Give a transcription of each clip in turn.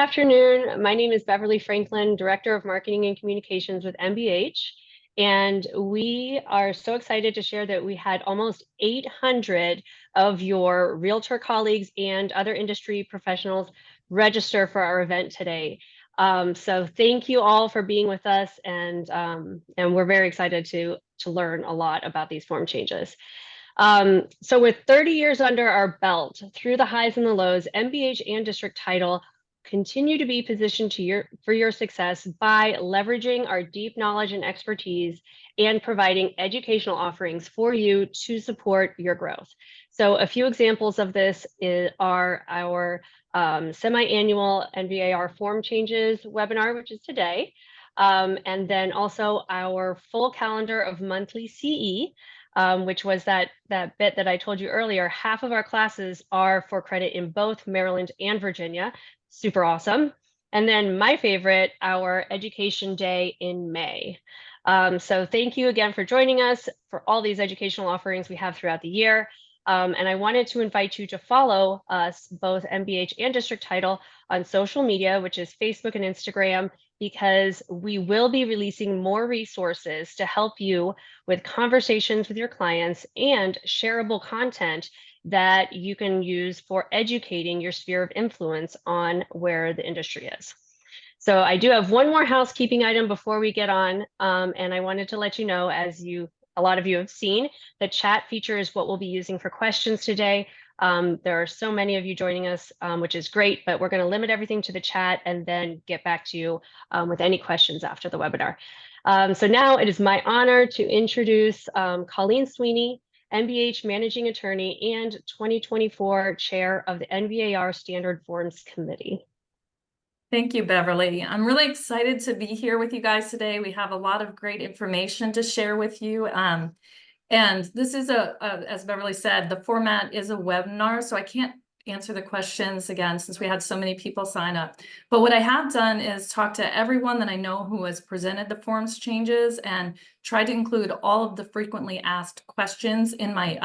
afternoon. My name is Beverly Franklin, Director of Marketing and Communications with MBH. And we are so excited to share that we had almost 800 of your realtor colleagues and other industry professionals register for our event today. So thank you all for being with us, and we're very excited to learn a lot about these form changes. So with 30 years under our belt, through the highs and the lows, MBH and District Title continue to be positioned for your success by leveraging our deep knowledge and expertise and providing educational offerings for you to support your growth. So a few examples of this are our semi-annual NVAR Form Changes webinar, which is today, and then also our full calendar of monthly CE, which was that bit that I told you earlier. Half of our classes are for credit in both Maryland and Virginia. Super awesome. And then my favorite, our Education Day in May. So thank you again for joining us for all these educational offerings we have throughout the year. And I wanted to invite you to follow us, both MBH and District Title, on social media, which is Facebook and Instagram, because we will be releasing more resources to help you with conversations with your clients and shareable content that you can use for educating your sphere of influence on where the industry is. So I do have one more housekeeping item before we get on, and I wanted to let you know, as a lot of you have seen, the chat feature is what we'll be using for questions today. There are so many of you joining us, which is great, but we're going to limit everything to the chat and then get back to you with any questions after the webinar. So now it is my honor to introduce Colleen Sweeney, MBH Managing Attorney and 2024 Chair of the NVAR Standard Forms Committee. Thank you, Beverly. I'm really excited to be here with you guys today. We have a lot of great information to share with you. And this is as Beverly said, the format is a webinar, so I can't answer the questions again since we had so many people sign up. But what I have done is talk to everyone that I know who has presented the forms changes and try to include all of the frequently asked questions in my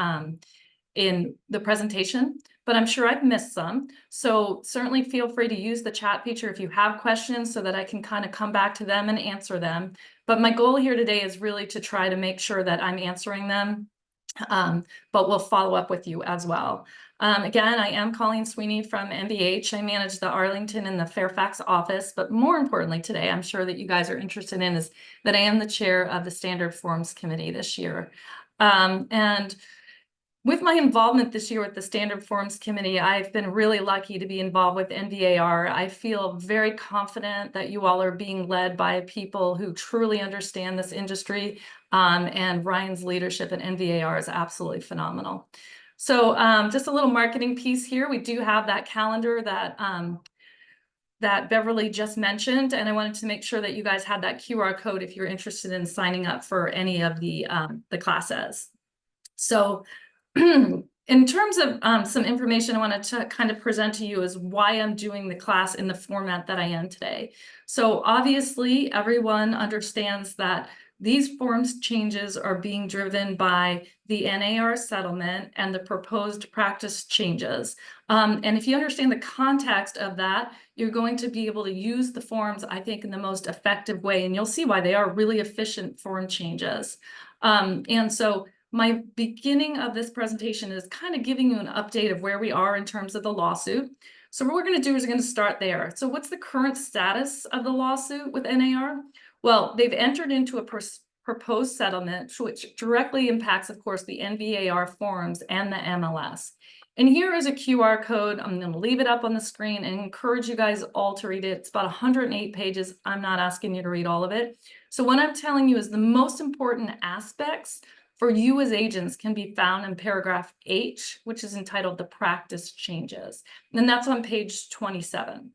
in the presentation, but I'm sure I've missed some. So certainly feel free to use the chat feature if you have questions so that I can kind of come back to them and answer them. But my goal here today is really to try to make sure that I'm answering them, but we'll follow up with you as well. Again, I am Colleen Sweeney from MBH. I manage the Arlington and the Fairfax office, but more importantly today, I'm sure that you guys are interested in, is that I am the chair of the Standard Forms Committee this year. And with my involvement this year with the Standard Forms Committee, I've been really lucky to be involved with NVAR. I feel very confident that you all are being led by people who truly understand this industry, and Ryan's leadership at NVAR is absolutely phenomenal. So just a little marketing piece here. We do have that calendar that that Beverly just mentioned, and I wanted to make sure that you guys had that QR code if you're interested in signing up for any of the classes. So in terms of some information I wanted to kind of present to you is why I'm doing the class in the format that I am today. So obviously everyone understands that these forms changes are being driven by the NAR settlement and the proposed practice changes. And if you understand the context of that, you're going to be able to use the forms, I think, in the most effective way. And you'll see why they are really efficient form changes. And so my beginning of this presentation is kind of giving you an update of where we are in terms of the lawsuit. So what we're going to do is we're going to start there. So what's the current status of the lawsuit with NAR? Well, they've entered into a proposed settlement, which directly impacts, of course, the NVAR forms and the MLS. And here is a QR code. I'm going to leave it up on the screen and encourage you guys all to read it. It's about 108 pages. I'm not asking you to read all of it. So what I'm telling you is the most important aspects for you as agents can be found in paragraph H, which is entitled the practice changes. And that's on page 27.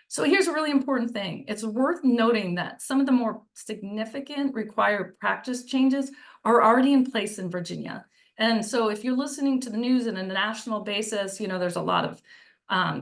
So here's a really important thing. It's worth noting that some of the more significant required practice changes are already in place in Virginia. And so if you're listening to the news on a national basis, you know, there's a lot of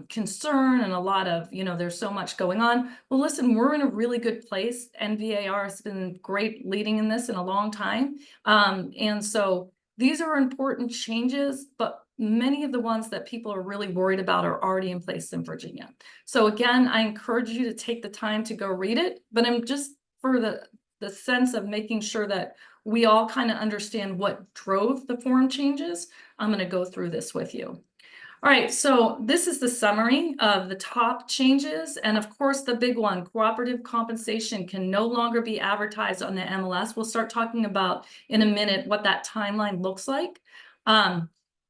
concern and a lot of, you know, there's so much going on. Well, listen, we're in a really good place. NVAR has been great leading in this in a long time. And so these are important changes, but many of the ones that people are really worried about are already in place in Virginia. So again, I encourage you to take the time to go read it, but I'm just for the sense of making sure that we all kind of understand what drove the form changes, I'm going to go through this with you. All right, so this is the summary of the top changes. And of course, the big one, cooperative compensation can no longer be advertised on the MLS. We'll start talking about in a minute what that timeline looks like.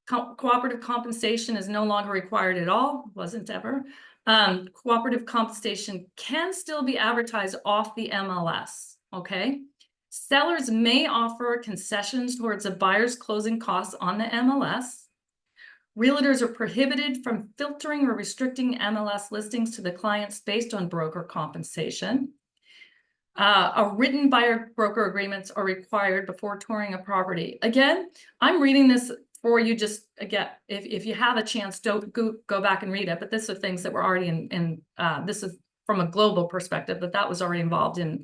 Cooperative compensation is no longer required at all, wasn't ever. Cooperative compensation can still be advertised off the MLS, okay? Sellers may offer concessions towards a buyer's closing costs on the MLS. Realtors are prohibited from filtering or restricting MLS listings to the clients based on broker compensation. A written buyer-broker agreements are required before touring a property. Again, I'm reading this for you just, again, if you have a chance, don't go back and read it, but these are things that were already in this is from a global perspective, but that was already involved in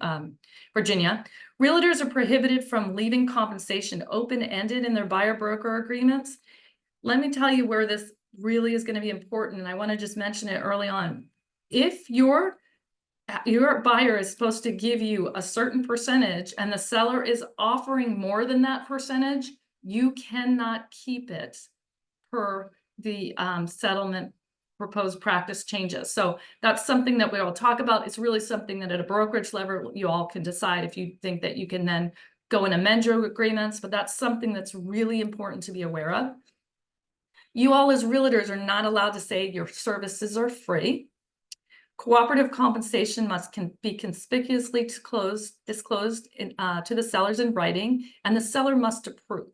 Virginia. Realtors are prohibited from leaving compensation open-ended in their buyer-broker agreements. Let me tell you where this really is going to be important, and I want to just mention it early on. If your buyer is supposed to give you a certain percentage and the seller is offering more than that percentage, you cannot keep it per the settlement proposed practice changes. So that's something that we all talk about. It's really something that at a brokerage level, you all can decide if you think that you can then go and amend your agreements, but that's something that's really important to be aware of. You all as realtors are not allowed to say your services are free. Cooperative compensation must be conspicuously disclosed to the sellers in writing, and the seller must approve.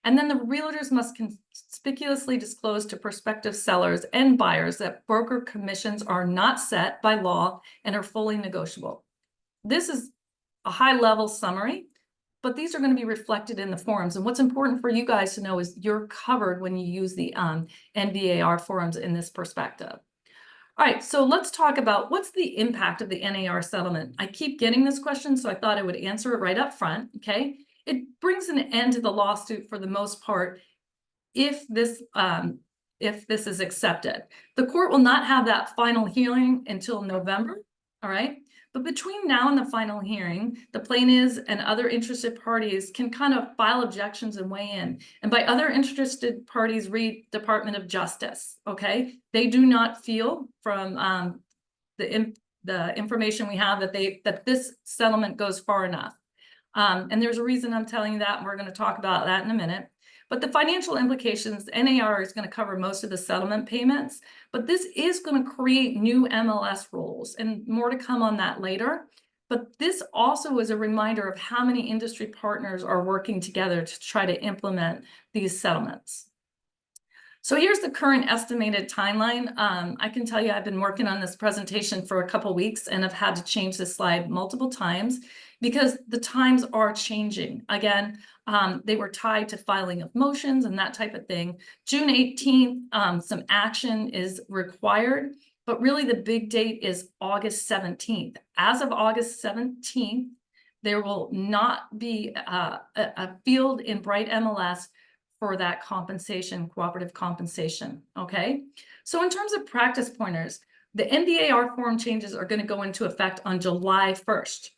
And then the realtors must conspicuously disclose to prospective sellers and buyers that broker commissions are not set by law and are fully negotiable. This is a high-level summary, but these are going to be reflected in the forms. And what's important for you guys to know is you're covered when you use the NVAR forms in this perspective. All right, so let's talk about what's the impact of the NAR settlement. I keep getting this question, so I thought I would answer it right up front, okay? It brings an end to the lawsuit for the most part if this is accepted. The court will not have that final hearing until November, all right? But between now and the final hearing, the plaintiffs and other interested parties can kind of file objections and weigh in. And by other interested parties, read Department of Justice, okay? They do not feel from the information we have that this settlement goes far enough. And there's a reason I'm telling you that, and we're going to talk about that in a minute. But the financial implications, NAR is going to cover most of the settlement payments, but this is going to create new MLS rules, and more to come on that later. But this also is a reminder of how many industry partners are working together to try to implement these settlements. So here's the current estimated timeline. I can tell you I've been working on this presentation for a couple weeks and I've had to change this slide multiple times because the times are changing. Again, they were tied to filing of motions and that type of thing. June 18th, some action is required, but really the big date is August 17th. As of August 17th, there will not be a field in Bright MLS for that compensation, cooperative compensation, okay? So in terms of practice pointers, the NVAR form changes are going to go into effect on July 1st.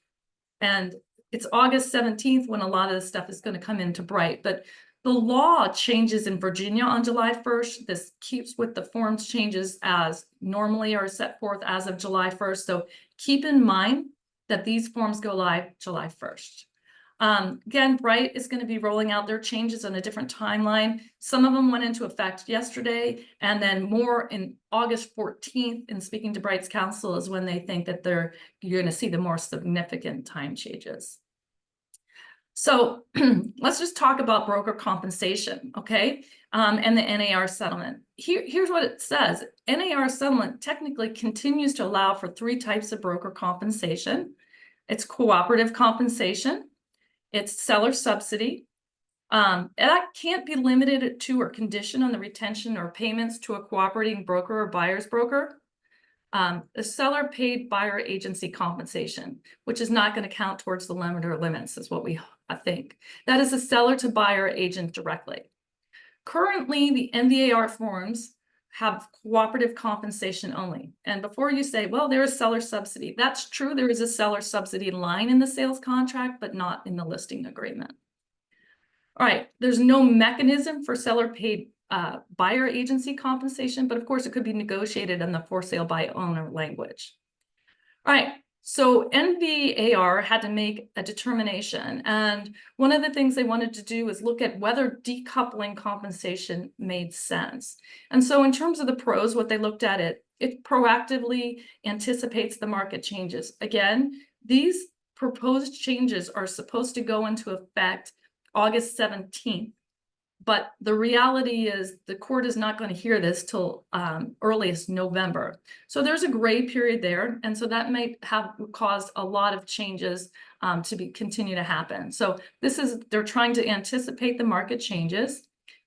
And it's August 17th when a lot of this stuff is going to come into Bright. But the law changes in Virginia on July 1st. This keeps with the forms changes as normally are set forth as of July 1st. So keep in mind that these forms go live July 1st. Again, Bright is going to be rolling out their changes on a different timeline. Some of them went into effect yesterday, and then more in August 14th. And speaking to Bright's counsel is when they think that you're going to see the more significant time changes. So let's just talk about broker compensation, okay? And the NAR settlement. Here's what it says. NAR settlement technically continues to allow for 3 types of broker compensation. It's cooperative compensation. It's seller subsidy. And that can't be limited to or conditioned on the retention or payments to a cooperating broker or buyer's broker. The seller paid buyer agency compensation, which is not going to count towards the limit or limits, is what I think. That is a seller to buyer agent directly. Currently, the NVAR forms have cooperative compensation only. And before you say, well, there is seller subsidy, that's true. There is a seller subsidy line in the sales contract, but not in the listing agreement. All right, there's no mechanism for seller paid buyer agency compensation, but of course it could be negotiated in the for sale by owner language. All right, so NVAR had to make a determination, and one of the things they wanted to do is look at whether decoupling compensation made sense. And so in terms of the pros, what they looked at, it proactively anticipates the market changes. Again, these proposed changes are supposed to go into effect August 17th. But the reality is the court is not going to hear this till earliest November. So there's a gray period there. And so that may have caused a lot of changes to continue to happen. So they're trying to anticipate the market changes.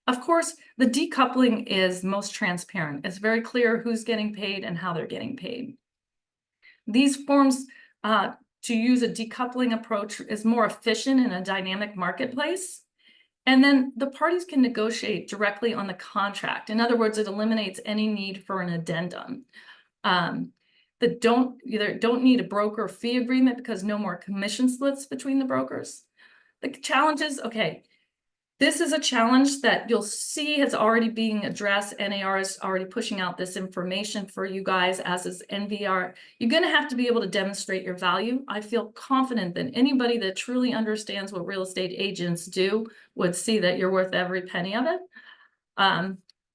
Of course, the decoupling is most transparent. It's very clear who's getting paid and how they're getting paid. These forms to use a decoupling approach is more efficient in a dynamic marketplace. And then the parties can negotiate directly on the contract. In other words, it eliminates any need for an addendum. That don't need a broker fee agreement because no more commission splits between the brokers. The challenge is, okay, this is a challenge that you'll see has already being addressed. NAR is already pushing out this information for you guys, as is NVR. You're going to have to be able to demonstrate your value. I feel confident that anybody that truly understands what real estate agents do would see that you're worth every penny of it.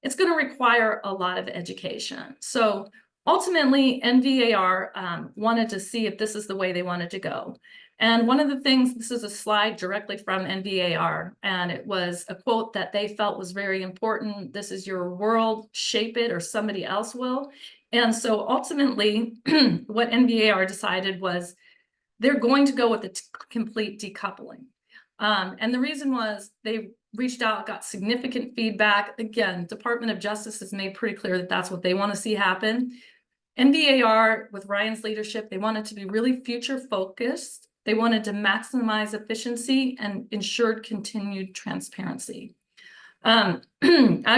It's going to require a lot of education. So ultimately, NVAR wanted to see if this is the way they wanted to go. And one of the things, this is a slide directly from NVAR, and it was a quote that they felt was very important. This is your world, shape it or somebody else will. And so ultimately, what NVAR decided was they're going to go with the complete decoupling. And the reason was they reached out, got significant feedback. Again, Department of Justice has made pretty clear that that's what they want to see happen. NVAR, with Ryan's leadership, they wanted to be really future focused. They wanted to maximize efficiency and ensured continued transparency. I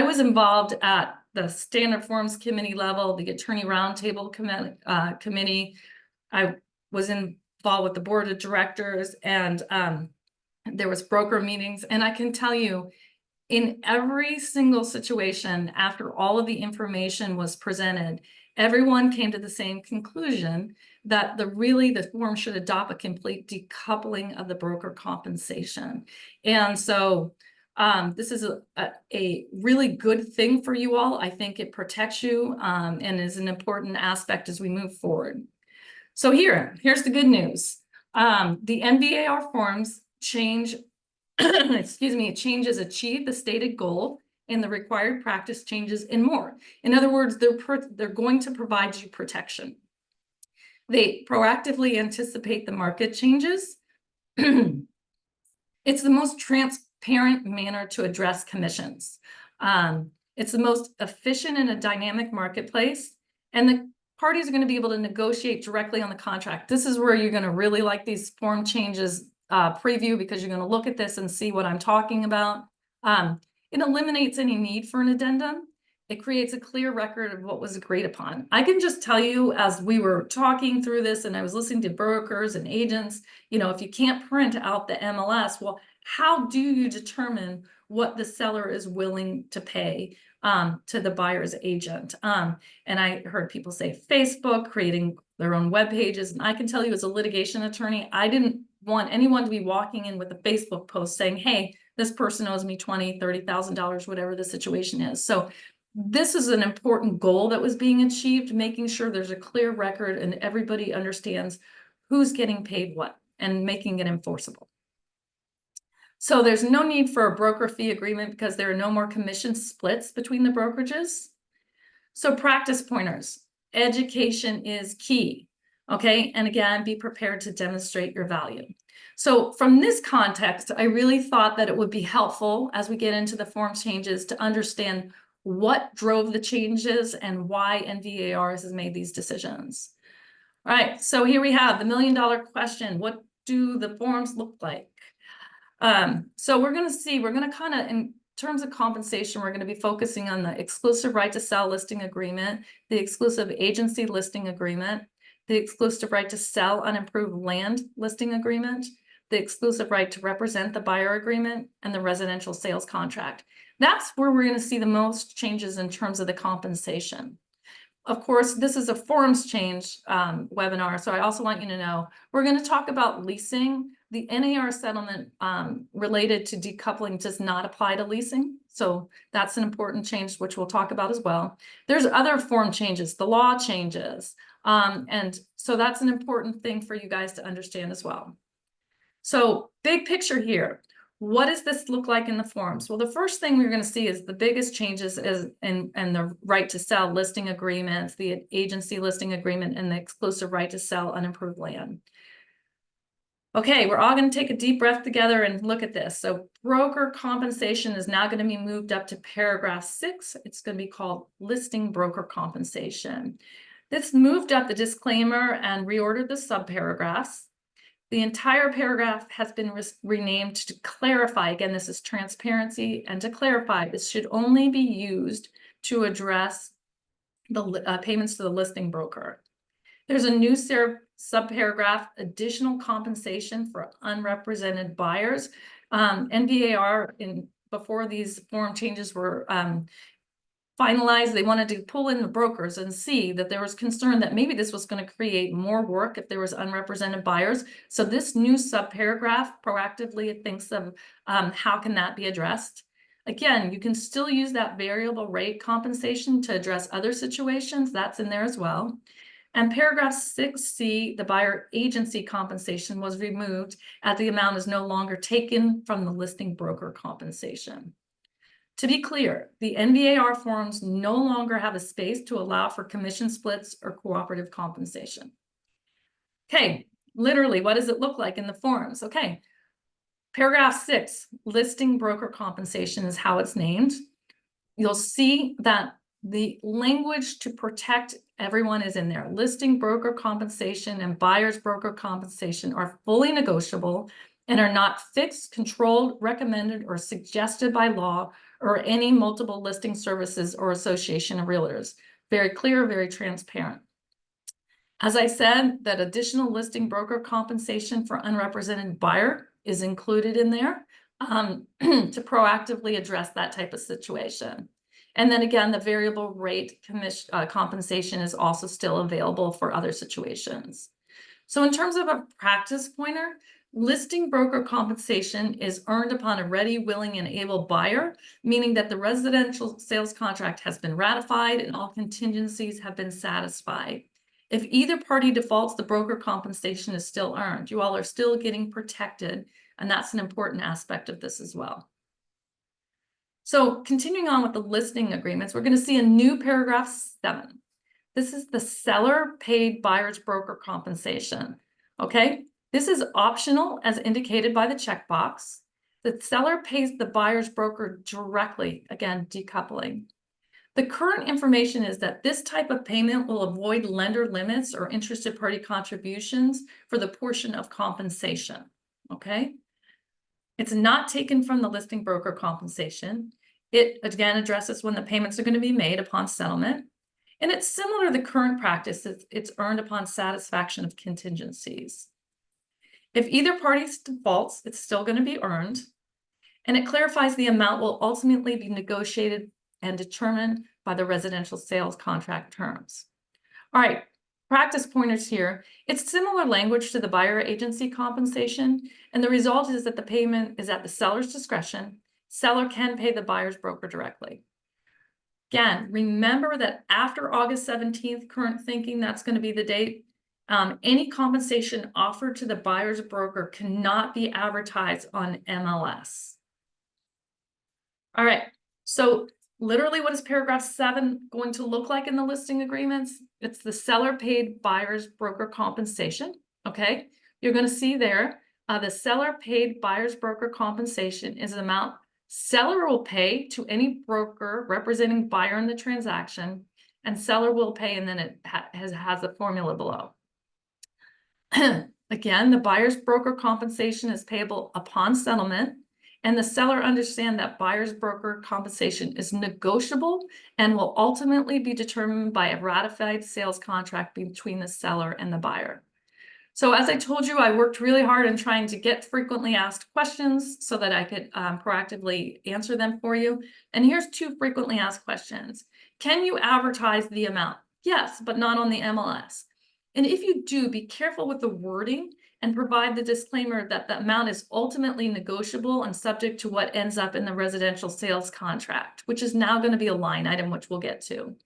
was involved at the Standard Forms Committee level, the Attorney Roundtable Committee. I was involved with the Board of Directors, and there was broker meetings. And I can tell you, in every single situation, after all of the information was presented, everyone came to the same conclusion that the form should adopt a complete decoupling of the broker compensation. And so this is a really good thing for you all. I think it protects you and is an important aspect as we move forward. So here's the good news. The NVAR forms change, excuse me, changes achieve the stated goal and the required practice changes and more. In other words, they're going to provide you protection. They proactively anticipate the market changes. It's the most transparent manner to address commissions. It's the most efficient in a dynamic marketplace, and the parties are going to be able to negotiate directly on the contract. This is where you're going to really like these form changes preview, because you're going to look at this and see what I'm talking about. It eliminates any need for an addendum. It creates a clear record of what was agreed upon. I can just tell you, as we were talking through this and I was listening to brokers and agents, if you can't print out the MLS, well, how do you determine what the seller is willing to pay to the buyer's agent? And I heard people say Facebook, creating their own web pages. And I can tell you, as a litigation attorney, I didn't want anyone to be walking in with a Facebook post saying, hey, this person owes me $20,000, $30,000, whatever the situation is. So this is an important goal that was being achieved, making sure there's a clear record and everybody understands who's getting paid what and making it enforceable. So there's no need for a broker fee agreement because there are no more commission splits between the brokerages. So practice pointers, education is key. Okay, and again, be prepared to demonstrate your value. So from this context, I really thought that it would be helpful as we get into the form changes to understand what drove the changes and why NVAR has made these decisions. All right, so here we have the $1 million question. What do the forms look like? So we're going to kind of terms of compensation, we're going to be focusing on the exclusive right to sell listing agreement, the exclusive agency listing agreement, the exclusive right to sell unimproved land listing agreement, the exclusive right to represent the buyer agreement, and the residential sales contract. That's where we're going to see the most changes in terms of the compensation. Of course, this is a forms change webinar, so I also want you to know we're going to talk about leasing. The NAR settlement related to decoupling does not apply to leasing, so that's an important change which we'll talk about as well. There's other form changes, the law changes, and so that's an important thing for you guys to understand as well. So big picture here. What does this look like in the forms? Well, the first thing we're going to see is the biggest changes is in the right to sell listing agreements, the agency listing agreement, and the exclusive right to sell unimproved land. Okay, we're all going to take a deep breath together and look at this. So broker compensation is now going to be moved up to paragraph 6. It's going to be called listing broker compensation. This moved up the disclaimer and reordered the subparagraphs. The entire paragraph has been renamed to clarify. Again, this is transparency, and to clarify, this should only be used to address the payments to the listing broker. There's a new subparagraph, additional compensation for unrepresented buyers. NVAR, before these form changes were finalized, they wanted to pull in the brokers and see that there was concern that maybe this was going to create more work if there was unrepresented buyers. So this new subparagraph proactively thinks of how can that be addressed. Again, you can still use that variable rate compensation to address other situations. That's in there as well. And paragraph 6C, the buyer agency compensation was removed as the amount is no longer taken from the listing broker compensation. To be clear, the NVAR forms no longer have a space to allow for commission splits or cooperative compensation. Okay, literally, what does it look like in the forms? Okay, paragraph 6, listing broker compensation is how it's named. You'll see that the language to protect everyone is in there. Listing broker compensation and buyer's broker compensation are fully negotiable and are not fixed, controlled, recommended, or suggested by law or any multiple listing services or association of realtors. Very clear, very transparent. As I said, that additional listing broker compensation for unrepresented buyer is included in there to proactively address that type of situation. And then again, the variable rate compensation is also still available for other situations. So in terms of a practice pointer, listing broker compensation is earned upon a ready, willing, and able buyer, meaning that the residential sales contract has been ratified and all contingencies have been satisfied. If either party defaults, the broker compensation is still earned. You all are still getting protected, and that's an important aspect of this as well. So continuing on with the listing agreements, we're going to see a new paragraph 7. This is the seller paid buyer's broker compensation. Okay, this is optional as indicated by the checkbox. The seller pays the buyer's broker directly, again, decoupling. The current information is that this type of payment will avoid lender limits or interested party contributions for the portion of compensation. Okay, it's not taken from the listing broker compensation. It again addresses when the payments are going to be made upon settlement. And it's similar to the current practice. It's earned upon satisfaction of contingencies. If either party defaults, it's still going to be earned. And it clarifies the amount will ultimately be negotiated and determined by the residential sales contract terms. All right, practice pointers here. It's similar language to the buyer agency compensation. And the result is that the payment is at the seller's discretion. Seller can pay the buyer's broker directly. Again, remember that after August 17th, current thinking, that's going to be the date. Any compensation offered to the buyer's broker cannot be advertised on MLS. All right, so literally what is paragraph 7 going to look like in the listing agreements? It's the seller paid buyer's broker compensation, okay? You're going to see there, the seller paid buyer's broker compensation is the amount seller will pay to any broker representing buyer in the transaction, and seller will pay, and then it has the formula below. Again, the buyer's broker compensation is payable upon settlement, and the seller understand that buyer's broker compensation is negotiable and will ultimately be determined by a ratified sales contract between the seller and the buyer. So as I told you, I worked really hard in trying to get frequently asked questions so that I could proactively answer them for you. And here's 2 frequently asked questions. Can you advertise the amount? Yes, but not on the MLS. And if you do, be careful with the wording and provide the disclaimer that the amount is ultimately negotiable and subject to what ends up in the residential sales contract, which is now going to be a line item, which we'll get to.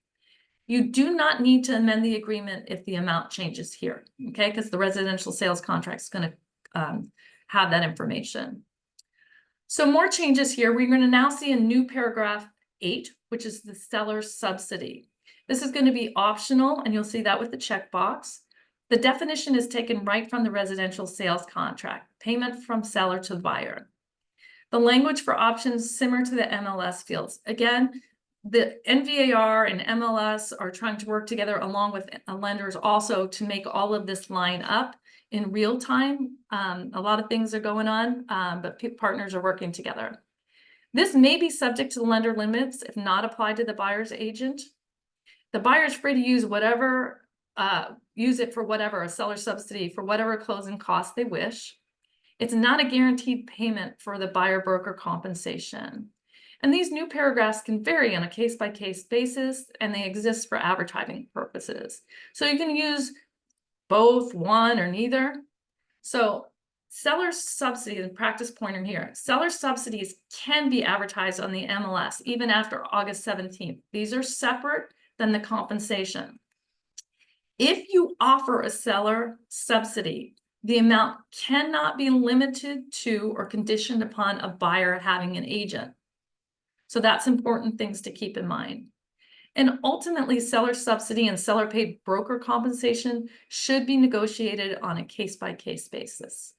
You do not need to amend the agreement if the amount changes here, okay? Because the residential sales contract is going to have that information. So more changes here. We're going to now see a new paragraph 8, which is the seller's subsidy. This is going to be optional, and you'll see that with the checkbox. The definition is taken right from the residential sales contract, payment from seller to buyer. The language for options similar to the MLS fields. Again, the NVAR and MLS are trying to work together along with lenders also to make all of this line up in real time. A lot of things are going on, but partners are working together. This may be subject to the lender limits if not applied to the buyer's agent. The buyer is free to use whatever, use it for whatever, a seller subsidy for whatever closing costs they wish. It's not a guaranteed payment for the buyer broker compensation. And these new paragraphs can vary on a case-by-case basis, and they exist for advertising purposes. So you can use both, one, or neither. So seller subsidy, the practice pointer here, seller subsidies can be advertised on the MLS even after August 17th. These are separate than the compensation. If you offer a seller subsidy, the amount cannot be limited to or conditioned upon a buyer having an agent. So that's important things to keep in mind. And ultimately, seller subsidy and seller paid broker compensation should be negotiated on a case-by-case basis.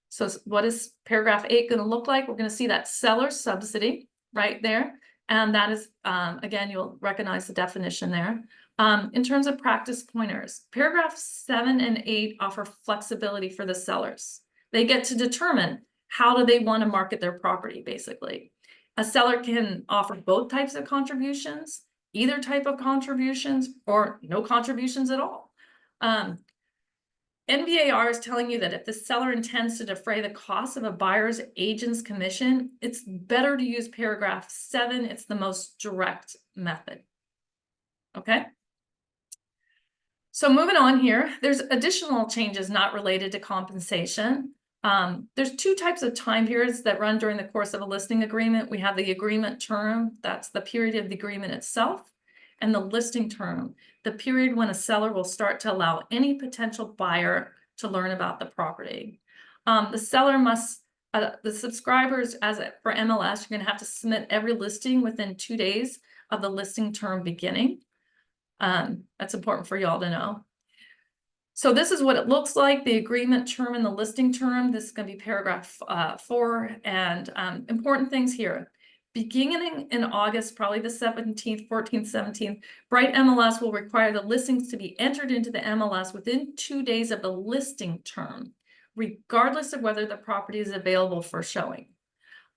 So what is paragraph 8 going to look like? We're going to see that seller subsidy right there. And that is, again, you'll recognize the definition there. In terms of practice pointers, paragraph 7 and 8 offer flexibility for the sellers. They get to determine how do they want to market their property, basically. A seller can offer both types of contributions, either type of contributions, or no contributions at all. NVAR is telling you that if the seller intends to defray the cost of a buyer's agent's commission, it's better to use paragraph 7. It's the most direct method. Okay. So moving on here, there's additional changes not related to compensation. There's 2 types of time periods that run during the course of a listing agreement. We have the agreement term, that's the period of the agreement itself, and the listing term, the period when a seller will start to allow any potential buyer to learn about the property. The seller must, the subscribers for MLS, you're going to have to submit every listing within 2 days of the listing term beginning. That's important for y'all to know. So this is what it looks like, the agreement term and the listing term. This is going to be paragraph 4. And important things here. Beginning in August, probably the 17th, 14th, 17th, Bright MLS will require the listings to be entered into the MLS within 2 days of the listing term, regardless of whether the property is available for showing.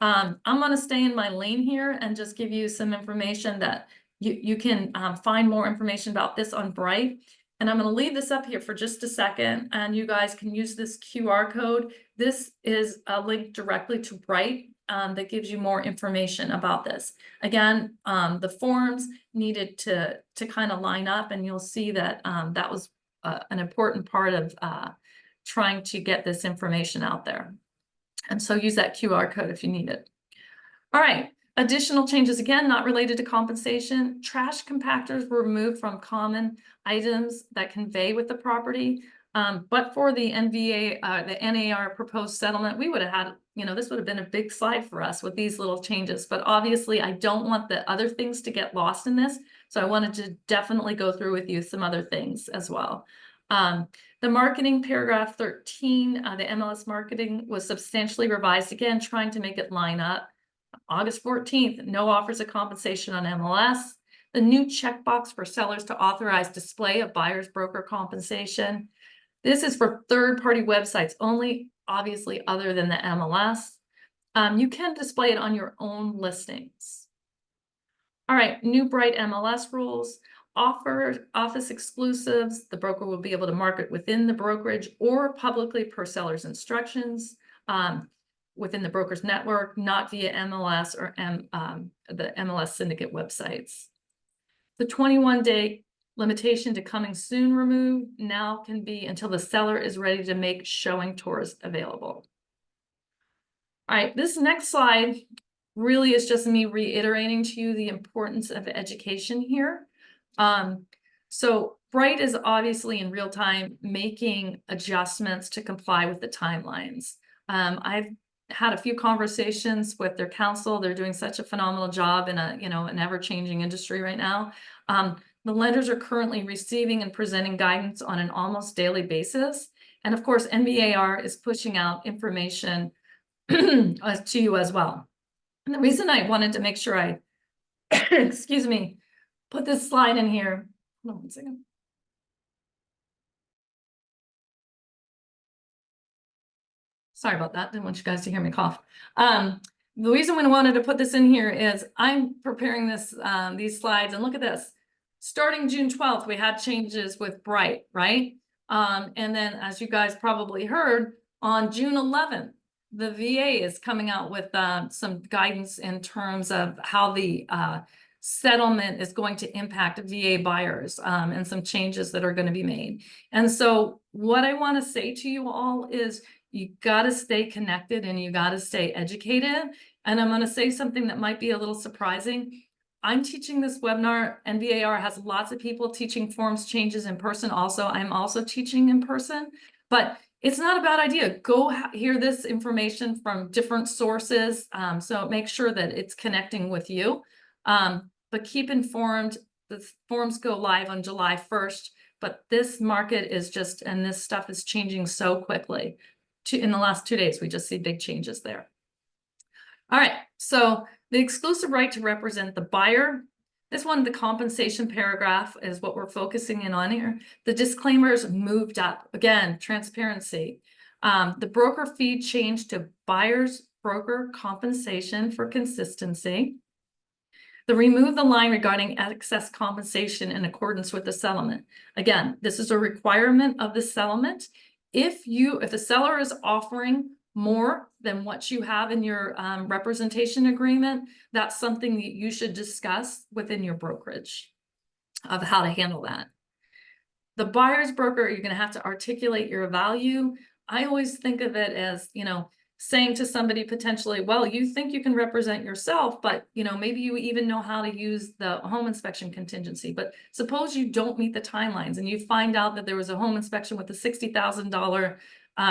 I'm going to stay in my lane here and just give you some information that you can find more information about this on Bright. And I'm going to leave this up here for just a second, and you guys can use this QR code. This is a link directly to Bright that gives you more information about this. Again, the forms needed to kind of line up, and you'll see that that was an important part of trying to get this information out there. And so use that QR code if you need it. All right. Additional changes, again, not related to compensation. Trash compactors were removed from common items that convey with the property. But for the NAR proposed settlement, we would have had, this would have been a big slide for us with these little changes. But obviously, I don't want the other things to get lost in this. So I wanted to definitely go through with you some other things as well. The marketing paragraph 13, the MLS marketing was substantially revised, again, trying to make it line up. August 14th, no offers of compensation on MLS. The new checkbox for sellers to authorize display of buyer's broker compensation. This is for third-party websites only, obviously other than the MLS. You can display it on your own listings. All right, new Bright MLS rules. Office exclusives. The broker will be able to market within the brokerage or publicly per seller's instructions within the broker's network, not via MLS or the MLS syndicate websites. The 21-day limitation to coming soon removed now can be until the seller is ready to make showing tours available. All right, this next slide really is just me reiterating to you the importance of education here. So Bright is obviously in real time making adjustments to comply with the timelines. I've had a few conversations with their counsel. They're doing such a phenomenal job in an ever-changing industry right now. The lenders are currently receiving and presenting guidance on an almost daily basis. And of course, NVAR is pushing out information to you as well. And the reason I wanted to make sure I, excuse me, put this slide in here. Hold on one second. Sorry about that. Didn't want you guys to hear me cough. The reason we wanted to put this in here is I'm preparing this these slides, and look at this. Starting June 12th, we had changes with Bright, right? And then, as you guys probably heard, on June 11th, the VA is coming out with some guidance in terms of how the settlement is going to impact VA buyers and some changes that are going to be made. And so what I want to say to you all is you got to stay connected and you got to stay educated. And I'm going to say something that might be a little surprising. I'm teaching this webinar. NVAR has lots of people teaching forms changes in person also. I'm also teaching in person, but it's not a bad idea. Go hear this information from different sources. So make sure that it's connecting with you. But keep informed. The forms go live on July 1st, but this market is just, and this stuff is changing so quickly. In the last 2 days, we just see big changes there. All right, so the exclusive right to represent the buyer. This one, the compensation paragraph, is what we're focusing in on here. The disclaimers moved up. Again, transparency. The broker fee changed to buyer's broker compensation for consistency. Remove the line regarding excess compensation in accordance with the settlement. Again, this is a requirement of the settlement. If the seller is offering more than what you have in your representation agreement, that's something that you should discuss within your brokerage of how to handle that. The buyer's broker, you're going to have to articulate your value. I always think of it as, saying to somebody potentially, well, you think you can represent yourself, but maybe you even know how to use the home inspection contingency. But suppose you don't meet the timelines and you find out that there was a home inspection with a $60,000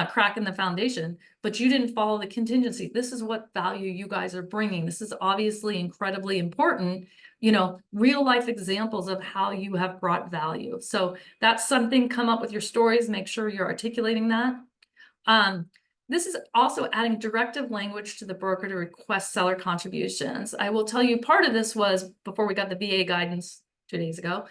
crack in the foundation, but you didn't follow the contingency. This is what value you guys are bringing. This is obviously incredibly important, real life examples of how you have brought value. So that's something, come up with your stories, make sure you're articulating that. This is also adding directive language to the broker to request seller contributions. I will tell you part of this was before we got the VA guidance 2 days ago.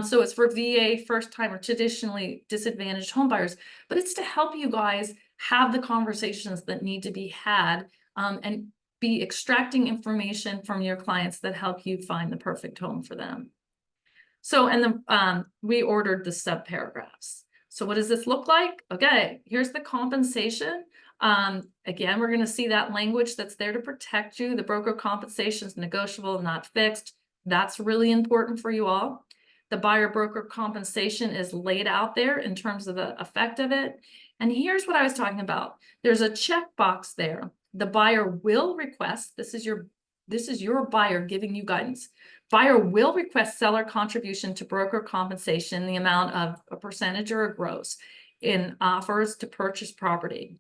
So it's for VA first time or traditionally disadvantaged homebuyers, but it's to help you guys have the conversations that need to be had and be extracting information from your clients that help you find the perfect home for them. So, and then we ordered the sub paragraphs. So what does this look like? Okay, here's the compensation. Again, we're going to see that language that's there to protect you. The broker compensation is negotiable, not fixed. That's really important for you all. The buyer broker compensation is laid out there in terms of the effect of it. And here's what I was talking about. There's a checkbox there. The buyer will request, this is your buyer giving you guidance. Buyer will request seller contribution to broker compensation in the amount of a percentage or a gross in offers to purchase property.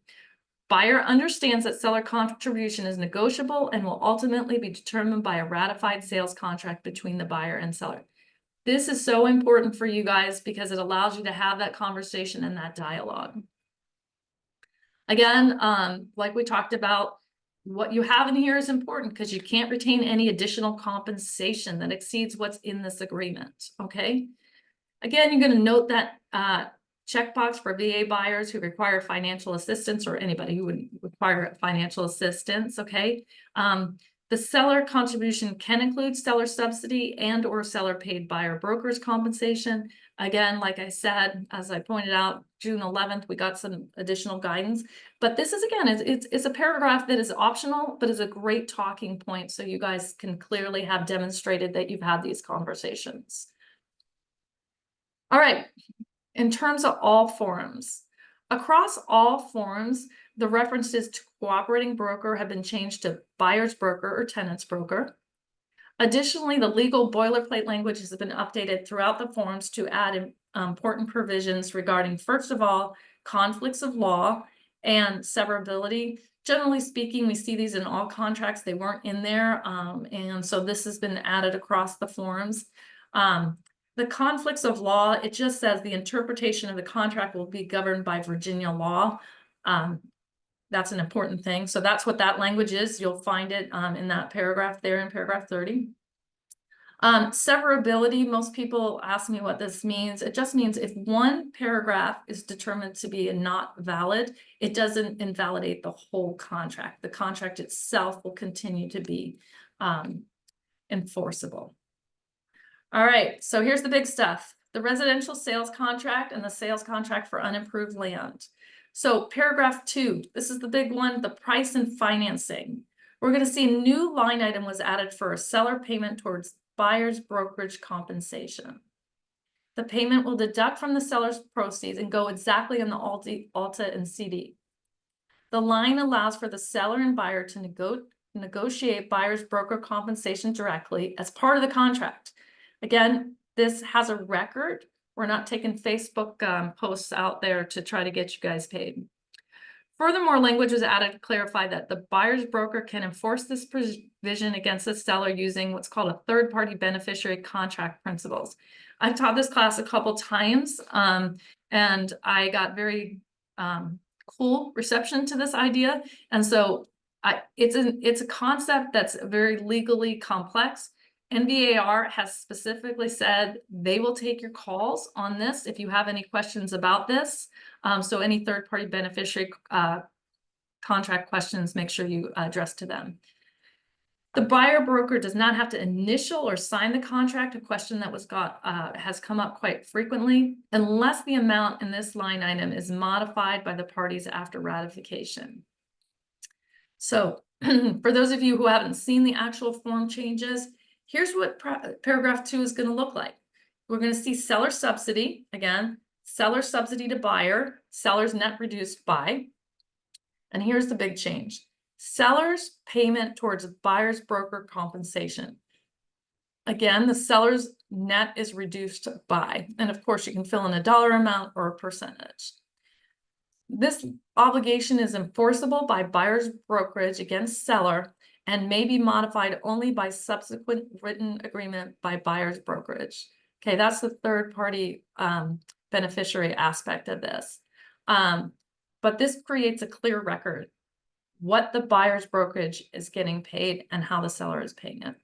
Buyer understands that seller contribution is negotiable and will ultimately be determined by a ratified sales contract between the buyer and seller. This is so important for you guys because it allows you to have that conversation and that dialogue. Again, like we talked about, what you have in here is important because you can't retain any additional compensation that exceeds what's in this agreement, okay? Again, you're going to note that checkbox for VA buyers who require financial assistance, or anybody who would require financial assistance, okay? The seller contribution can include seller subsidy and or seller paid buyer broker's compensation. Again, like I said, as I pointed out, June 11th, we got some additional guidance. But this is, again, it's a paragraph that is optional, but is a great talking point so you guys can clearly have demonstrated that you've had these conversations. All right, in terms of all forms, across all forms, the references to cooperating broker have been changed to buyer's broker or tenant's broker. Additionally, the legal boilerplate language has been updated throughout the forms to add important provisions regarding, first of all, conflicts of law and severability. Generally speaking, we see these in all contracts. They weren't in there, and so this has been added across the forms. The conflicts of law, it just says the interpretation of the contract will be governed by Virginia law. That's an important thing. So that's what that language is. You'll find it in that paragraph there in paragraph 30. Severability, most people ask me what this means. It just means if one paragraph is determined to be not valid, it doesn't invalidate the whole contract. The contract itself will continue to be enforceable. All right, so here's the big stuff. The residential sales contract and the sales contract for unimproved land. So paragraph 2, this is the big one, the price and financing. We're going to see a new line item was added for a seller payment towards buyer's brokerage compensation. The payment will deduct from the seller's proceeds and go exactly in the Alta and CD. The line allows for the seller and buyer to negotiate buyer's broker compensation directly as part of the contract. Again, this has a record. We're not taking Facebook posts out there to try to get you guys paid. Furthermore, language was added to clarify that the buyer's broker can enforce this provision against the seller using what's called a third-party beneficiary contract principles. I've taught this class a couple times, and I got very cool reception to this idea. And so it's a concept that's very legally complex. NVAR has specifically said they will take your calls on this if you have any questions about this. So any third-party beneficiary contract questions, make sure you address to them. The buyer broker does not have to initial or sign the contract, a question that has come up quite frequently, unless the amount in this line item is modified by the parties after ratification. So for those of you who haven't seen the actual form changes, here's what paragraph 2 is going to look like. We're going to see seller subsidy, again, seller subsidy to buyer, seller's net reduced by. And here's the big change. Seller's payment towards buyer's broker compensation. Again, the seller's net is reduced by, and of course you can fill in a dollar amount or a percentage. This obligation is enforceable by buyer's brokerage against seller and may be modified only by subsequent written agreement by buyer's brokerage. Okay, that's the third-party beneficiary aspect of this. But this creates a clear record what the buyer's brokerage is getting paid and how the seller is paying it.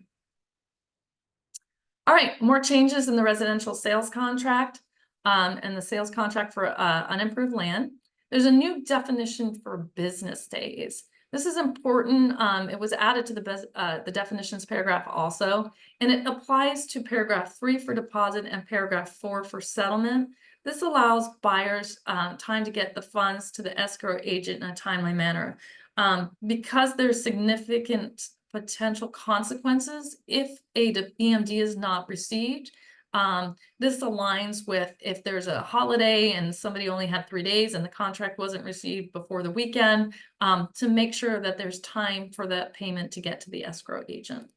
All right, more changes in the residential sales contract and the sales contract for unimproved land. There's a new definition for business days. This is important. It was added to the definitions paragraph also, and it applies to paragraph 3 for deposit and paragraph 4 for settlement. This allows buyers time to get the funds to the escrow agent in a timely manner. Because there's significant potential consequences if a EMD is not received. This aligns with if there's a holiday and somebody only had 3 days and the contract wasn't received before the weekend, to make sure that there's time for that payment to get to the escrow agent.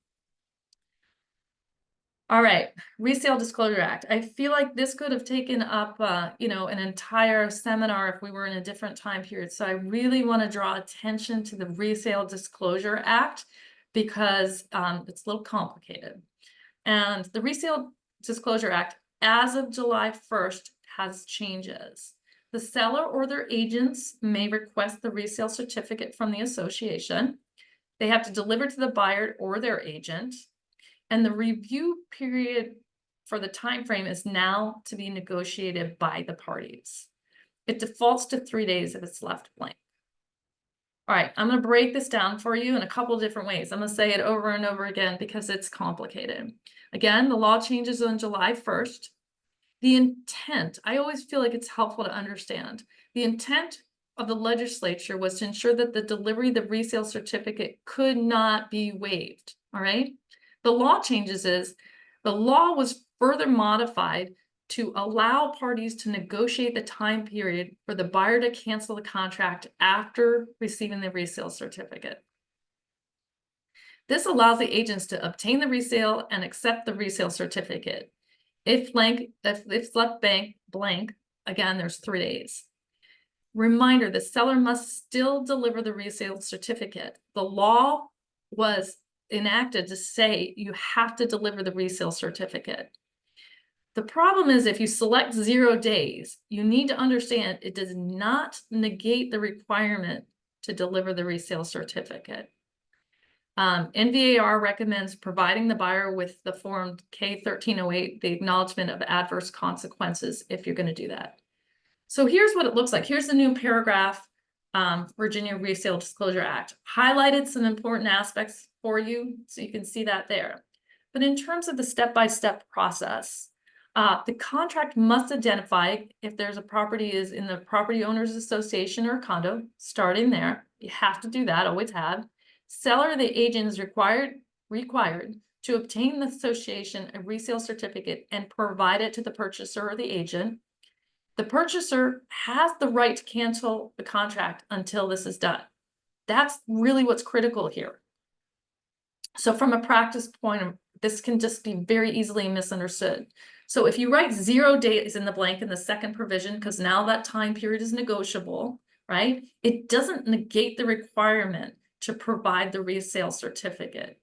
All right, Resale Disclosure Act. I feel like this could have taken up, an entire seminar if we were in a different time period. So I really want to draw attention to the Resale Disclosure Act because it's a little complicated. And the Resale Disclosure Act, as of July 1st, has changes. The seller or their agents may request the resale certificate from the association. They have to deliver to the buyer or their agent. And the review period for the time frame is now to be negotiated by the parties. It defaults to 3 days if it's left blank. All right, I'm going to break this down for you in a couple different ways. I'm going to say it over and over again because it's complicated. Again, the law changes on July 1st. The intent, I always feel like it's helpful to understand. The intent of the legislature was to ensure that the delivery of the resale certificate could not be waived, all right? The law changes is, the law was further modified to allow parties to negotiate the time period for the buyer to cancel the contract after receiving the resale certificate. This allows the agents to obtain the resale and accept the resale certificate. If left blank, again, there's 3 days. Reminder, the seller must still deliver the resale certificate. The law was enacted to say you have to deliver the resale certificate. The problem is if you select 0 days, you need to understand it does not negate the requirement to deliver the resale certificate. NVAR recommends providing the buyer with the form K1308, the acknowledgement of adverse consequences, if you're going to do that. So here's what it looks like. Here's the new paragraph, Virginia Resale Disclosure Act. Highlighted some important aspects for you, so you can see that there. But in terms of the step-by-step process, the contract must identify if there's a property is in the property owners association or condo, starting there. You have to do that, always have. Seller or the agent is required to obtain the association a resale certificate and provide it to the purchaser or the agent. The purchaser has the right to cancel the contract until this is done. That's really what's critical here. So from a practice point, this can just be very easily misunderstood. So if you write 0 days in the blank in the second provision, because now that time period is negotiable, right? It doesn't negate the requirement to provide the resale certificate.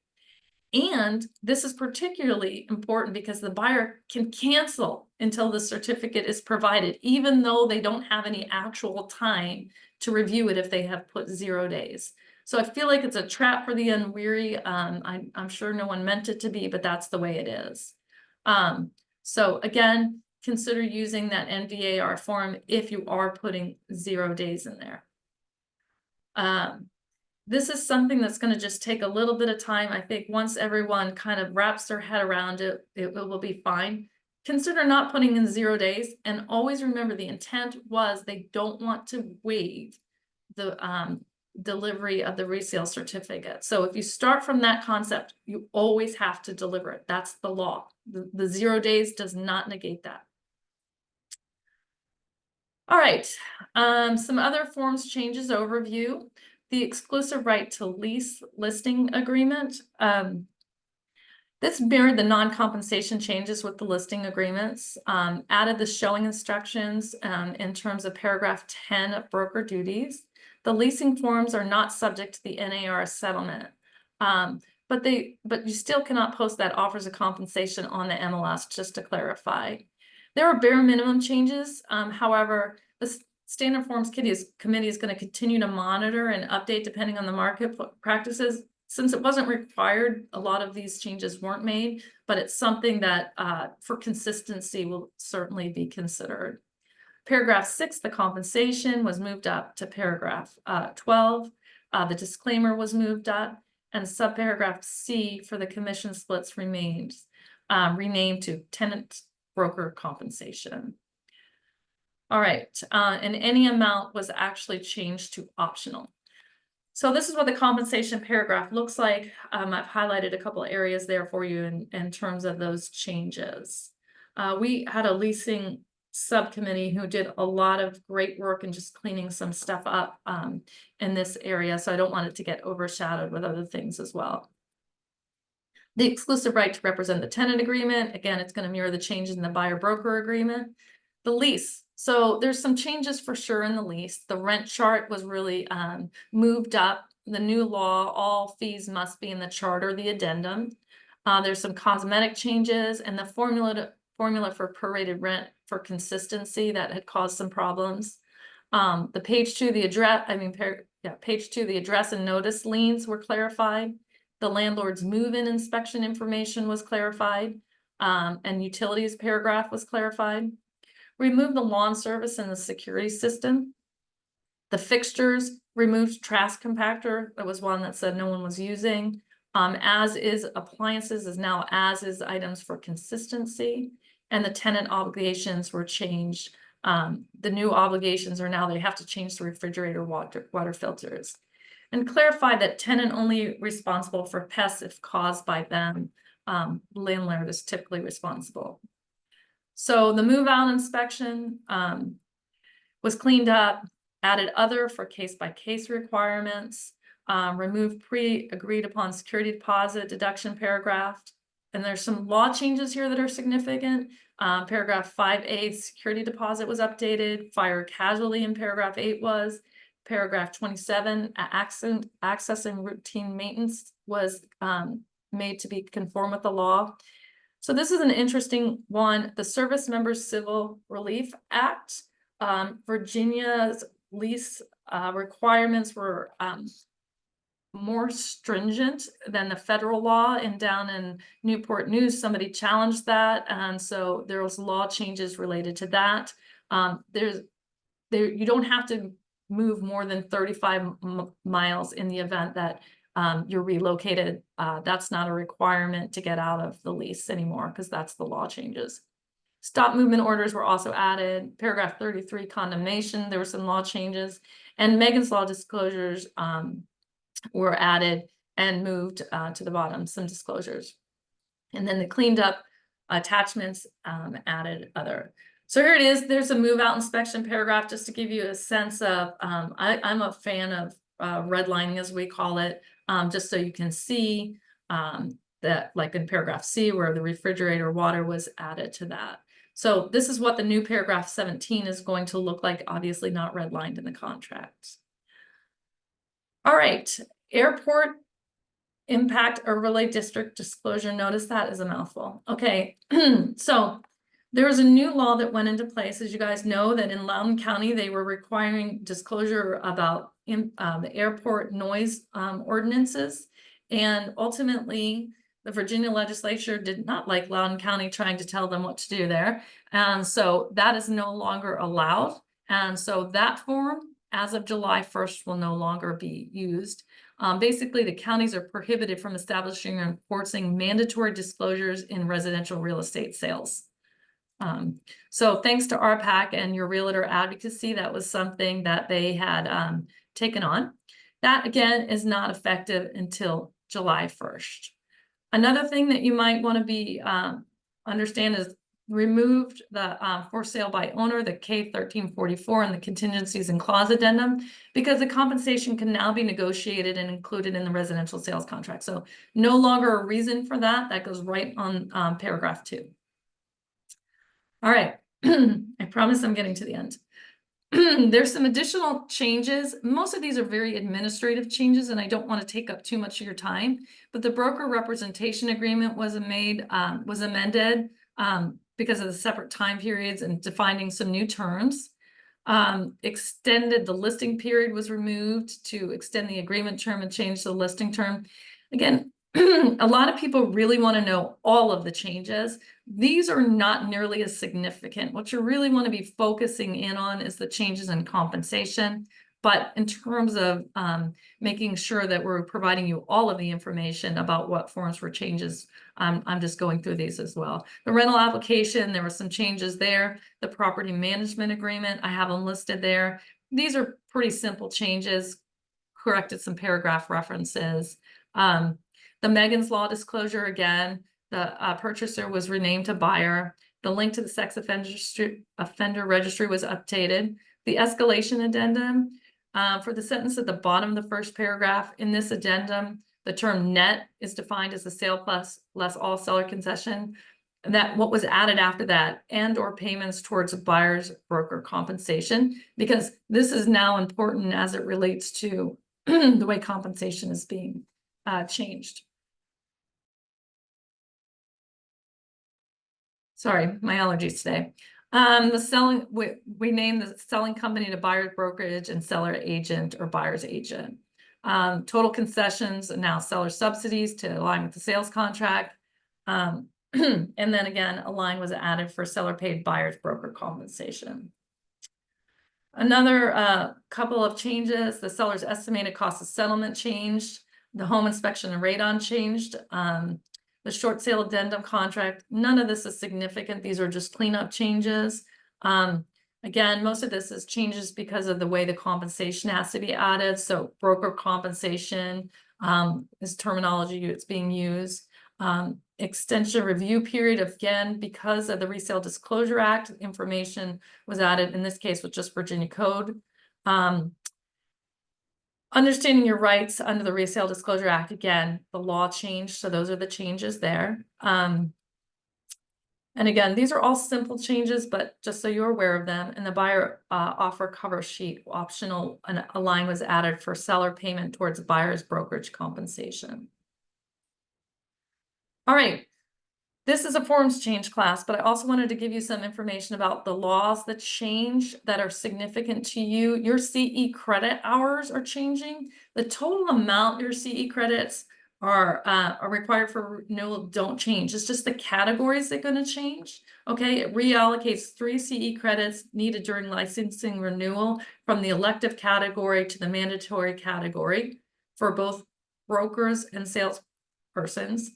And this is particularly important because the buyer can cancel until the certificate is provided, even though they don't have any actual time to review it if they have put 0 days. So I feel like it's a trap for the unwary. I'm sure no one meant it to be, but that's the way it is. So again, consider using that NVAR form if you are putting 0 days in there. This is something that's going to just take a little bit of time. I think once everyone kind of wraps their head around it, it will be fine. Consider not putting in 0 days, and always remember the intent was they don't want to waive the delivery of the resale certificate. So if you start from that concept, you always have to deliver it. That's the law. The 0 days does not negate that. All right, some other forms changes overview. The exclusive right to lease listing agreement. This mirrored the non-compensation changes with the listing agreements, added the showing instructions in terms of paragraph 10 of broker duties. The leasing forms are not subject to the NAR settlement, but you still cannot post that offers of compensation on the MLS, just to clarify. There are bare minimum changes. However, the Standard Forms Committee is going to continue to monitor and update depending on the market practices. Since it wasn't required, a lot of these changes weren't made, but it's something that for consistency will certainly be considered. Paragraph 6, the compensation was moved up to paragraph 12. The disclaimer was moved up, and subparagraph C for the commission splits remains renamed to tenant broker compensation. All right, and any amount was actually changed to optional. So this is what the compensation paragraph looks like. I've highlighted a couple of areas there for you in terms of those changes. We had a leasing subcommittee who did a lot of great work in just cleaning some stuff up in this area, so I don't want it to get overshadowed with other things as well. The exclusive right to represent the tenant agreement, again, it's going to mirror the changes in the buyer broker agreement. The lease, so there's some changes for sure in the lease. The rent chart was really moved up. The new law, all fees must be in the chart or the addendum. There's some cosmetic changes, and the formula for prorated rent for consistency that had caused some problems. The page 2, the address, page 2, the address and notice liens were clarified. The landlord's move-in inspection information was clarified, and utilities paragraph was clarified. removed the lawn service and the security system. The fixtures, removed trash compactor. That was one that said no one was using. As is appliances is now as is items for consistency. And the tenant obligations were changed. The new obligations are now they have to change the refrigerator water filters. And clarify that tenant only responsible for pests if caused by them. Landlord is typically responsible. So the move out inspection was cleaned up, added other for case-by-case requirements, removed pre-agreed upon security deposit deduction paragraph. And there's some law changes here that are significant. Paragraph 5A, security deposit was updated. Fire casualty in paragraph 8 was. Paragraph 27, access and routine maintenance was made to be conform with the law. So this is an interesting one. The Service Members Civil Relief Act, Virginia's lease requirements were more stringent than the federal law, and down in Newport News, somebody challenged that. And so there was law changes related to that. You don't have to move more than 35 miles in the event that you're relocated. That's not a requirement to get out of the lease anymore because that's the law changes. Stop movement orders were also added. Paragraph 33, condemnation, there were some law changes. And Megan's Law disclosures were added and moved to the bottom, some disclosures. And then the cleaned up attachments added other. So here it is. There's a move out inspection paragraph just to give you a sense of, I'm a fan of redlining, as we call it, just so you can see that, like in paragraph C, where the refrigerator water was added to that. So this is what the new paragraph 17 is going to look like, obviously not redlined in the contracts. All right, airport impact overlay district disclosure. Notice that is a mouthful. Okay, so there was a new law that went into place, as you guys know, that in Loudoun County, they were requiring disclosure about the airport noise ordinances. And ultimately, the Virginia legislature did not like Loudoun County trying to tell them what to do there. And so that is no longer allowed. And so that form, as of July 1st, will no longer be used. Basically, the counties are prohibited from establishing or enforcing mandatory disclosures in residential real estate sales. So thanks to RPAC and your realtor advocacy, that was something that they had taken on. That, again, is not effective until July 1st. Another thing that you might want to be understand is removed the for sale by owner, the K1344, and the contingencies and clause addendum, because the compensation can now be negotiated and included in the residential sales contract. So no longer a reason for that. That goes right on paragraph 2. All right, I promise I'm getting to the end. There's some additional changes. Most of these are very administrative changes, and I don't want to take up too much of your time, but the broker representation agreement was amended because of the separate time periods and defining some new terms. Extended, the listing period was removed to extend the agreement term and change the listing term. Again, a lot of people really want to know all of the changes. These are not nearly as significant. What you really want to be focusing in on is the changes in compensation. But in terms of making sure that we're providing you all of the information about what forms for changes, I'm just going through these as well. The rental application, there were some changes there. The property management agreement, I have them listed there. These are pretty simple changes, corrected some paragraph references. The Megan's Law disclosure, again, the purchaser was renamed to buyer. The link to the sex offender registry was updated. The escalation addendum, for the sentence at the bottom of the first paragraph, in this addendum, the term net is defined as the sale plus less all seller concession. And that what was added after that, and or payments towards a buyer's broker compensation, because this is now important as it relates to the way compensation is being changed. Sorry, my allergies today. The selling, we named the selling company to buyer's brokerage and seller agent or buyer's agent. Total concessions and now seller subsidies to align with the sales contract. And then again, a line was added for seller paid buyer's broker compensation. Another couple of changes: the seller's estimated cost of settlement changed, the home inspection and radon changed, the short sale addendum contract. None of this is significant. These are just cleanup changes. Again, most of this is changes because of the way the compensation has to be added. So broker compensation is terminology it's being used. Extension review period, again, because of the Resale Disclosure Act, information was added, in this case with just Virginia code. Understanding your rights under the Resale Disclosure Act, again, the law changed, so those are the changes there. And again, these are all simple changes, but just so you're aware of them. And the buyer offer cover sheet optional, and a line was added for seller payment towards buyer's brokerage compensation. All right, this is a forms change class, but I also wanted to give you some information about the laws that change that are significant to you. Your CE credit hours are changing. The total amount your CE credits are required for renewal don't change. It's just the categories that are going to change. Okay, it reallocates 3 CE credits needed during licensing renewal from the elective category to the mandatory category for both brokers and salespersons.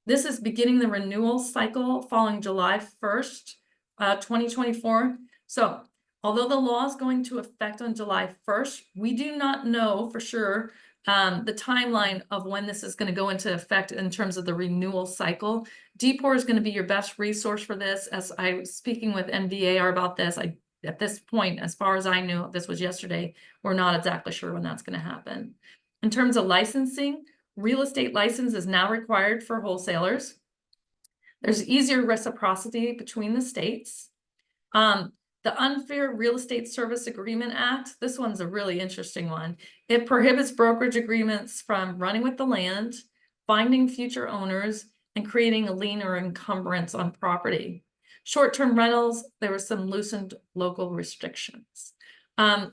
This is beginning the renewal cycle following July 1st, 2024. So although the law is going to affect on July 1st, we do not know for sure the timeline of when this is going to go into effect in terms of the renewal cycle. DPOR is going to be your best resource for this. As I was speaking with NVAR about this, at this point, as far as I knew, this was yesterday, we're not exactly sure when that's going to happen. In terms of licensing, real estate license is now required for wholesalers. There's easier reciprocity between the states. The Unfair Real Estate Service Agreement Act, this one's a really interesting one. It prohibits brokerage agreements from running with the land, finding future owners, and creating a lien or encumbrance on property. Short-term rentals, there were some loosened local restrictions.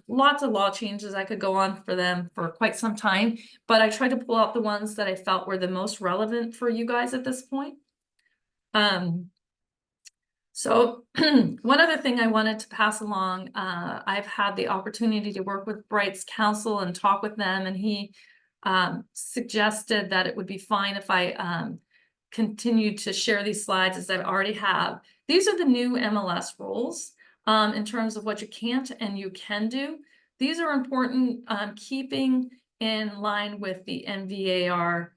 Lots of law changes. I could go on for them for quite some time, but I tried to pull out the ones that I felt were the most relevant for you guys at this point. So one other thing I wanted to pass along, I've had the opportunity to work with Bright's counsel and talk with them, and he suggested that it would be fine if I continue to share these slides as I already have. These are the new MLS rules. In terms of what you can't and you can do. These are important, keeping in line with the NVAR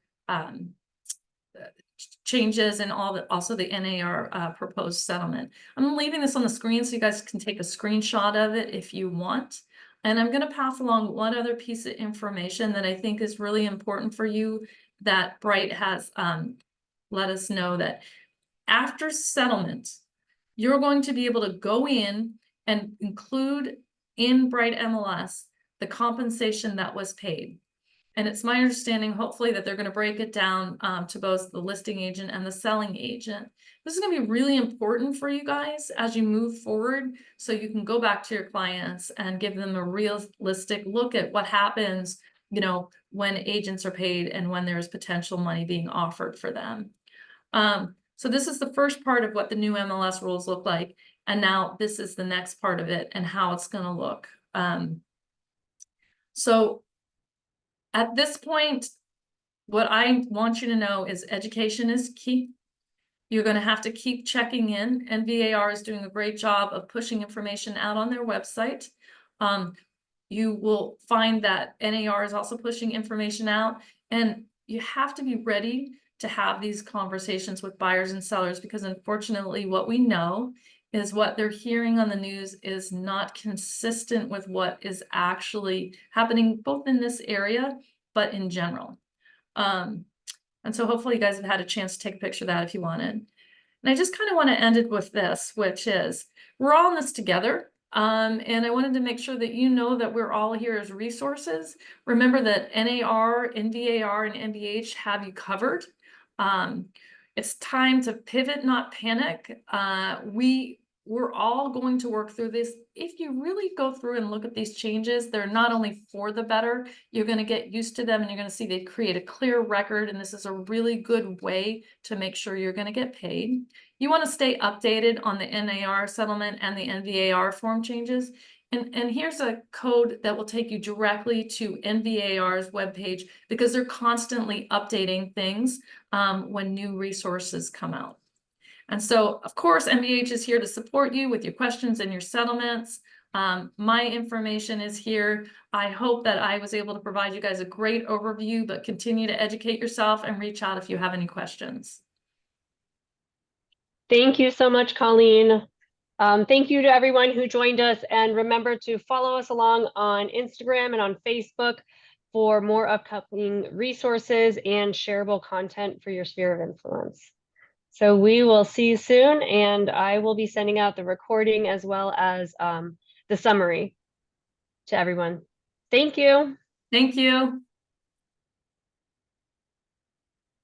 changes and also the NAR proposed settlement. I'm leaving this on the screen so you guys can take a screenshot of it if you want. And I'm going to pass along one other piece of information that I think is really important for you, that Bright has let us know that after settlement, you're going to be able to go in and include in Bright MLS the compensation that was paid. And it's my understanding, hopefully, that they're going to break it down to both the listing agent and the selling agent. This is going to be really important for you guys as you move forward, so you can go back to your clients and give them a realistic look at what happens, you know, when agents are paid and when there's potential money being offered for them. So this is the first part of what the new MLS rules look like. And now this is the next part of it and how it's going to look. So at this point, what I want you to know is education is key. You're going to have to keep checking in. NVAR is doing a great job of pushing information out on their website. You will find that NAR is also pushing information out, and you have to be ready to have these conversations with buyers and sellers, because unfortunately what we know is what they're hearing on the news is not consistent with what is actually happening both in this area but in general. And so hopefully you guys have had a chance to take a picture of that if you wanted. And I just kind of want to end it with this, which is we're all in this together. And I wanted to make sure that you know that we're all here as resources. Remember that NAR, NVAR, and MBH have you covered. It's time to pivot, not panic. We we're all going to work through this. If you really go through and look at these changes, they're not only for the better, you're going to get used to them and you're going to see they create a clear record. And this is a really good way to make sure you're going to get paid. You want to stay updated on the NAR settlement and the NVAR form changes. And here's a code that will take you directly to NVAR's webpage because they're constantly updating things when new resources come out. And so, of course, MBH is here to support you with your questions and your settlements. My information is here. I hope that I was able to provide you guys a great overview, but continue to educate yourself and reach out if you have any questions. Thank you so much, Colleen. Thank you to everyone who joined us, and remember to follow us along on Instagram and on Facebook for more upcoming resources and shareable content for your sphere of influence. So we will see you soon, and I will be sending out the recording as well as the summary to everyone. Thank you. Thank you.